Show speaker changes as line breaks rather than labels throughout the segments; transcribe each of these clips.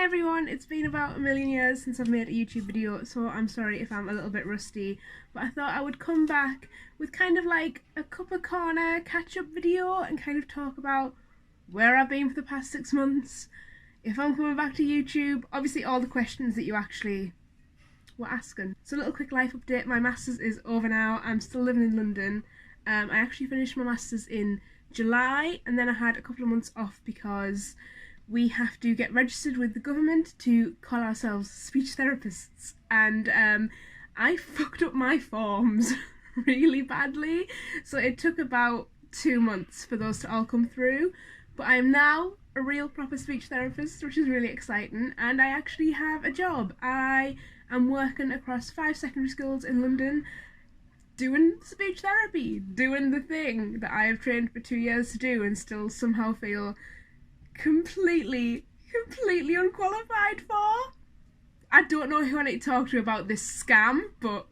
Hi everyone, it's been about a million years since I've made a YouTube video, so I'm sorry if I'm a little bit rusty, but I thought I would come back with kind of like a cup of corner catch-up video and kind of talk about where I've been for the past 6 months, if I'm coming back to YouTube, obviously all the questions that you actually were asking. So a little quick life update, my Masters is over now, I'm still living in London. I actually finished my Masters in July and then I had a couple of months off because we have to get registered with the government to call ourselves speech therapists, and I fucked up my forms really badly, so it took about 2 months for those to all come through, but I am now a real proper speech therapist, which is really exciting, and I actually have a job. I am working across 5 secondary schools in London doing speech therapy, doing the thing that I have trained for 2 years to do and still somehow feel completely unqualified for. I don't know who I need to talk to about this scam, but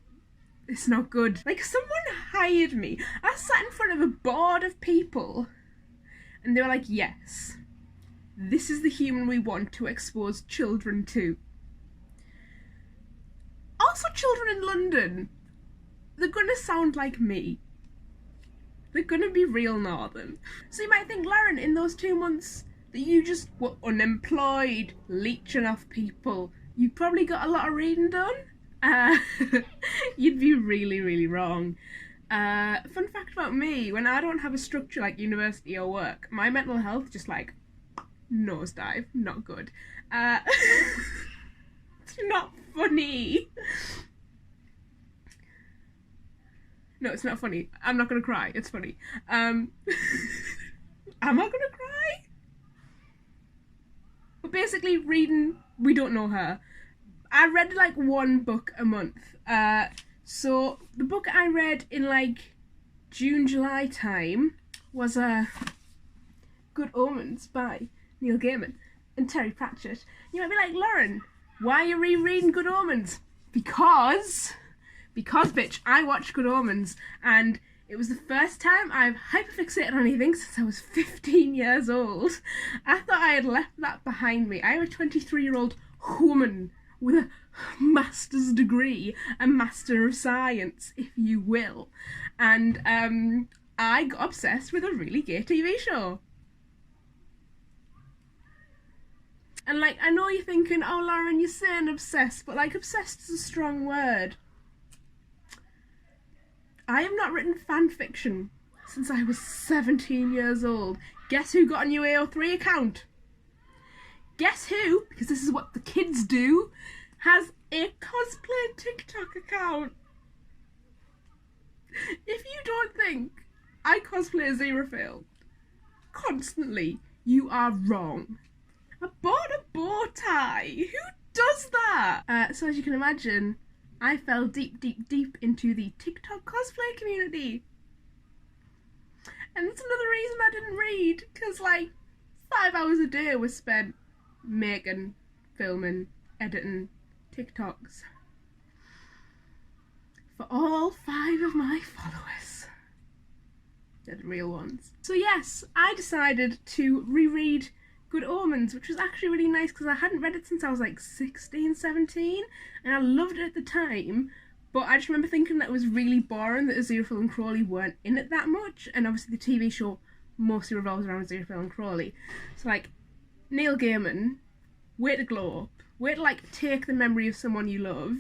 it's not good. Like, someone hired me. I sat in front of a board of people and they were like, yes, this is the human we want to expose children to. Also, children in London, they're gonna sound like me. They're gonna be real northern. So you might think, Lauren, in those 2 months that you just were unemployed, leeching off people, you probably got a lot of reading done? You'd be really wrong. Fun fact about me, when I don't have a structure like university or work, my mental health just like nosedive, not good. It's not funny. No, it's not funny. I'm not gonna cry, it's funny. Am I gonna cry? But basically, reading, we don't know her. I read like 1 book a month. So the book I read in like June, July time was Good Omens by Neil Gaiman and Terry Pratchett. You might be like, Lauren, why are you rereading Good Omens? Because bitch, I watched Good Omens and it was the first time I've hyperfixated on anything since I was 15 years old. I thought I had left that behind me. I am a 23-year-old woman with a master's degree, a master of science, if you will. And I got obsessed with a really gay TV show. And like, I know you're thinking, oh Lauren, you're saying obsessed, but like, obsessed is a strong word. I have not written fan fiction since I was 17 years old. Guess who got a new AO3 account? Guess who, because this is what the kids do, has a cosplay TikTok account. If you don't think I cosplay Aziraphale constantly, you are wrong. I bought a bow tie. Who does that? So as you can imagine, I fell deep into the TikTok cosplay community. And that's another reason I didn't read, because like 5 hours a day was spent making, filming, editing TikToks for all 5 of my followers. They're the real ones. So yes, I decided to reread Good Omens, which was actually really nice because I hadn't read it since I was like 16, 17, and I loved it at the time, but I just remember thinking that it was really boring that Aziraphale and Crowley weren't in it that much, and obviously the TV show mostly revolves around Aziraphale and Crowley. So like, Neil Gaiman, way to glow up, way to like take the memory of someone you love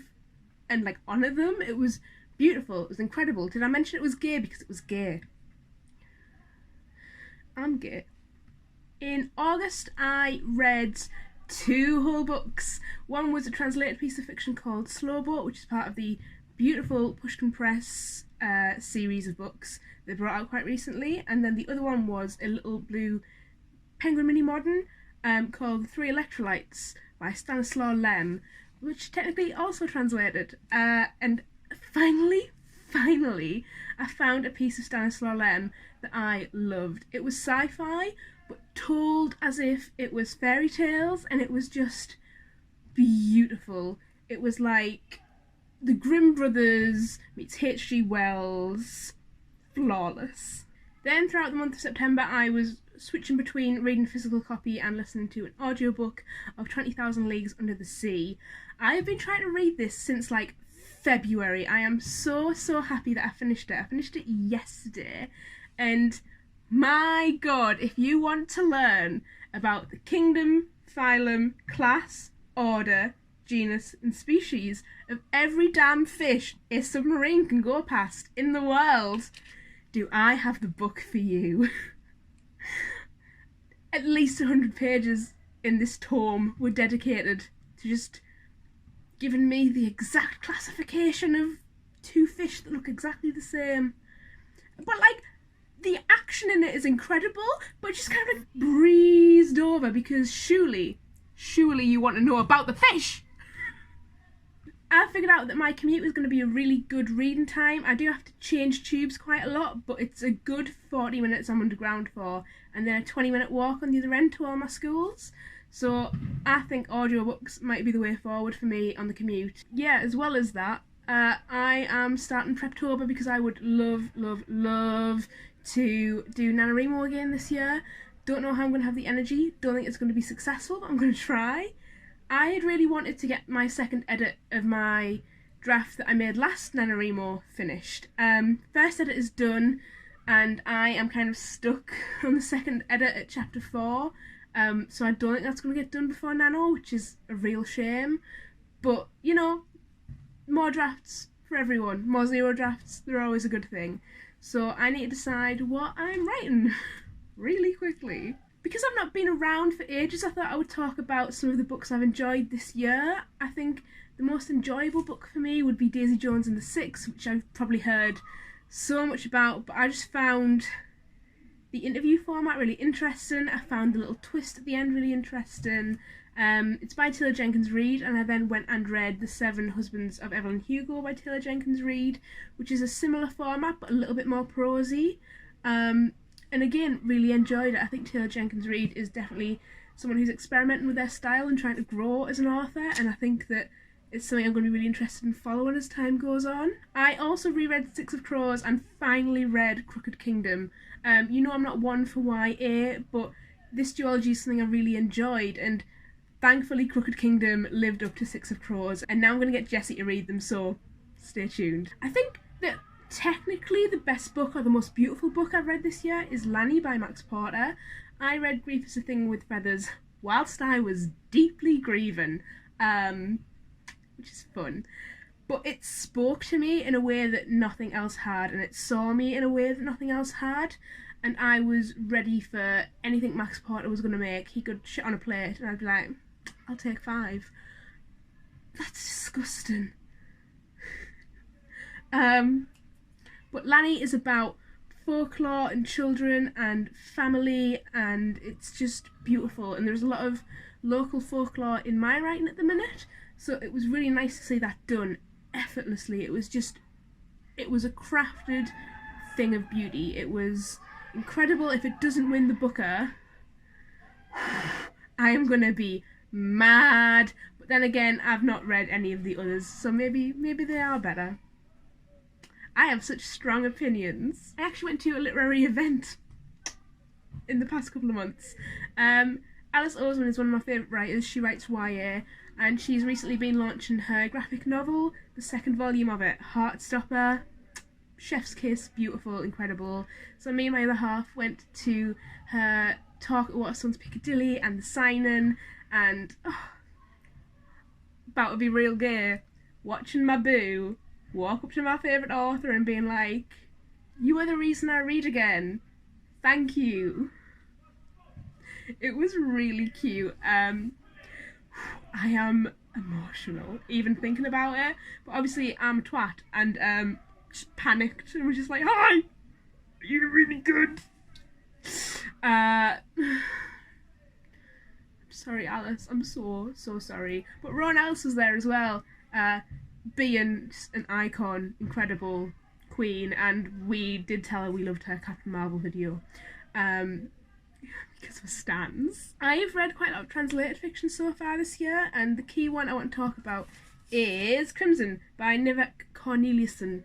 and like honour them. It was beautiful, it was incredible. Did I mention it was gay? Because it was gay. I'm gay. In August, I read 2 whole books. One was a translated piece of fiction called Slow Boat, which is part of the beautiful Pushkin Press series of books they brought out quite recently. And then the other one was a little blue penguin mini modern called The 3 Electrolytes by Stanislaw Lem, which technically also translated. And finally, I found a piece of Stanislaw Lem that I loved. It was sci-fi, but told as if it was fairy tales, and it was just beautiful. It was like the Grimm brothers meets H.G. Wells. Flawless. Then throughout the month of September I was switching between reading physical copy and listening to an audiobook of 20,000 Leagues Under the Sea. I have been trying to read this since like February. I am so happy that I finished it. I finished it yesterday, and my god, if you want to learn about the kingdom, phylum, class, order, genus and species of every damn fish a submarine can go past in the world, do I have the book for you. At least 100 pages in this tome were dedicated to just giving me the exact classification of two fish that look exactly the same. But like, the action in it is incredible, but just kind of breezed over because surely you want to know about the fish. I figured out that my commute was going to be a really good reading time. I do have to change tubes quite a lot, but it's a good 40 minutes I'm underground for, and then a 20-minute walk on the other end to all my schools. So I think audiobooks might be the way forward for me on the commute. Yeah, as well as that, I am starting Preptober because I would love to do NaNoWriMo again this year. Don't know how I'm going to have the energy, don't think it's going to be successful, but I'm going to try. I had really wanted to get my second edit of my draft that I made last NaNoWriMo finished. First edit is done, and I am kind of stuck on the second edit at chapter 4, so I don't think that's going to get done before Nano, which is a real shame. But, you know, more drafts for everyone. More zero drafts, they're always a good thing. So I need to decide what I'm writing really quickly. Because I've not been around for ages, I thought I would talk about some of the books I've enjoyed this year. I think the most enjoyable book for me would be Daisy Jones and the Six, which I've probably heard so much about, but I just found the interview format really interesting. I found the little twist at the end really interesting. It's by Taylor Jenkins Reid, and I then went and read The Seven Husbands of Evelyn Hugo by Taylor Jenkins Reid, which is a similar format but a little bit more prosy. And again, really enjoyed it. I think Taylor Jenkins Reid is definitely someone who's experimenting with their style and trying to grow as an author, and I think that it's something I'm going to be really interested in following as time goes on. I also reread Six of Crows and finally read Crooked Kingdom. You know I'm not one for YA, but this duology is something I really enjoyed, and thankfully Crooked Kingdom lived up to Six of Crows, and now I'm going to get Jessie to read them, so stay tuned. I think that technically the best book or the most beautiful book I've read this year is Lanny by Max Porter. I read Grief is a Thing with Feathers whilst I was deeply grieving, which is fun. But it spoke to me in a way that nothing else had, and it saw me in a way that nothing else had, and I was ready for anything Max Porter was going to make. He could shit on a plate and I'd be like, I'll take 5. That's disgusting. But Lanny is about folklore and children and family, and it's just beautiful, and there's a lot of local folklore in my writing at the minute, so it was really nice to see that done effortlessly. It was a crafted thing of beauty. It was incredible. If it doesn't win the Booker, I am gonna be mad, but then again, I've not read any of the others, so maybe they are better. I have such strong opinions. I actually went to a literary event in the past couple of months. Alice Oseman is one of my favourite writers. She writes YA, and she's recently been launching her graphic novel, the second volume of it, Heartstopper. Chef's kiss, beautiful, incredible. So me and my other half went to her talk at Waterstones Piccadilly and the signing, and about to be real gay, watching my boo walk up to my favourite author and being like, you are the reason I read again. Thank you. It was really cute. I am emotional even thinking about it, but obviously I'm a twat and just panicked and was just like, hi, you're really good. I'm sorry, Alice, I'm so sorry. But Ron Ellis was there as well, being just an icon, incredible queen, and we did tell her we loved her Captain Marvel video because of stans. I've read quite a lot of translated fiction so far this year, and the key one I want to talk about is Crimson by Nivek Corneliusson.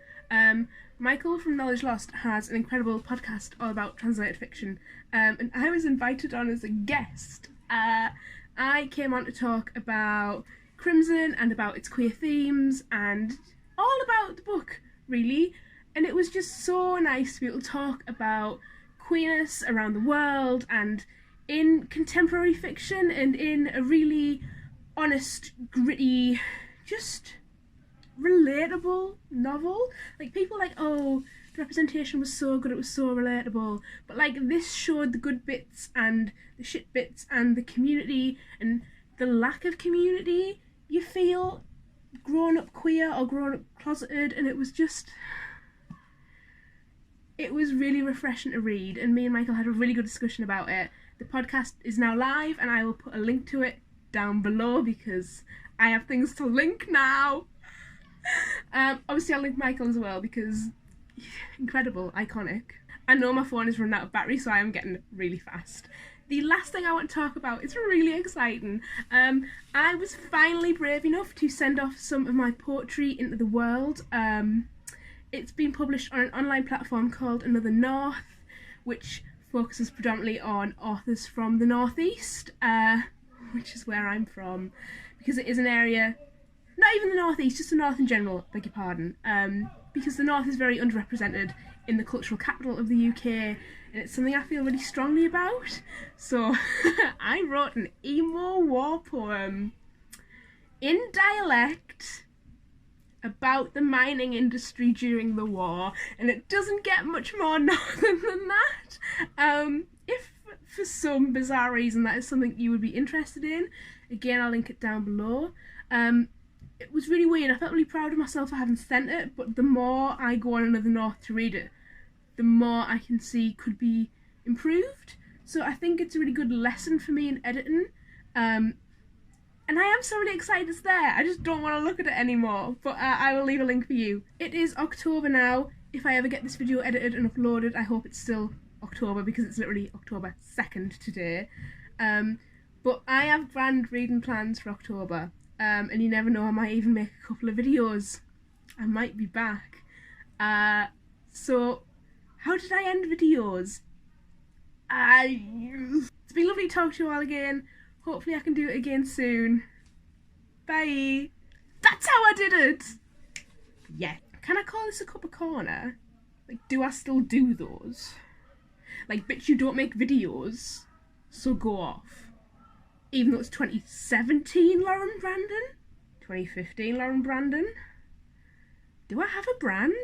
Michael from Knowledge Lost has an incredible podcast all about translated fiction, and I was invited on as a guest. I came on to talk about Crimson and about its queer themes and all about the book, really. And it was just so nice to be able to talk about queerness around the world and in contemporary fiction and in a really honest, gritty, just relatable novel. Like, people like, oh, the representation was so good, it was so relatable, but like, this showed the good bits and the shit bits and the community and the lack of community you feel grown up queer or grown up closeted, and it was really refreshing to read, and me and Michael had a really good discussion about it. The podcast is now live, and I will put a link to it down below because I have things to link now. Obviously I'll link Michael as well because incredible, iconic. I know my phone is running out of battery, so I am getting really fast. The last thing I want to talk about is really exciting. I was finally brave enough to send off some of my poetry into the world. It's been published on an online platform called Another North, which focuses predominantly on authors from the Northeast, which is where I'm from, because it is an area, not even the Northeast, just the North in general, beg your pardon, because the North is very underrepresented in the cultural capital of the UK, and it's something I feel really strongly about. So I wrote an emo war poem in dialect about the mining industry during the war, and it doesn't get much more northern than that. If for some bizarre reason that is something you would be interested in, again I'll link it down below. It was really weird. I felt really proud of myself for having sent it, but the more I go on Another North to read it, the more I can see could be improved. So I think it's a really good lesson for me in editing. And I am so really excited it's there. I just don't want to look at it anymore, but I will leave a link for you. It is October now. If I ever get this video edited and uploaded, I hope it's still October because it's literally October 2nd today. But I have grand reading plans for October, and you never know, I might even make a couple of videos. I might be back. So how did I end videos? It's been lovely to talk to you all again. Hopefully I can do it again soon. Bye. That's how I did it. Yeah. Can I call this a cup of corner? Like, do I still do those? Like, bitch, you don't make videos, so go off. Even though it's 2017 Lauren Brandon? 2015 Lauren Brandon? Do I have a brand?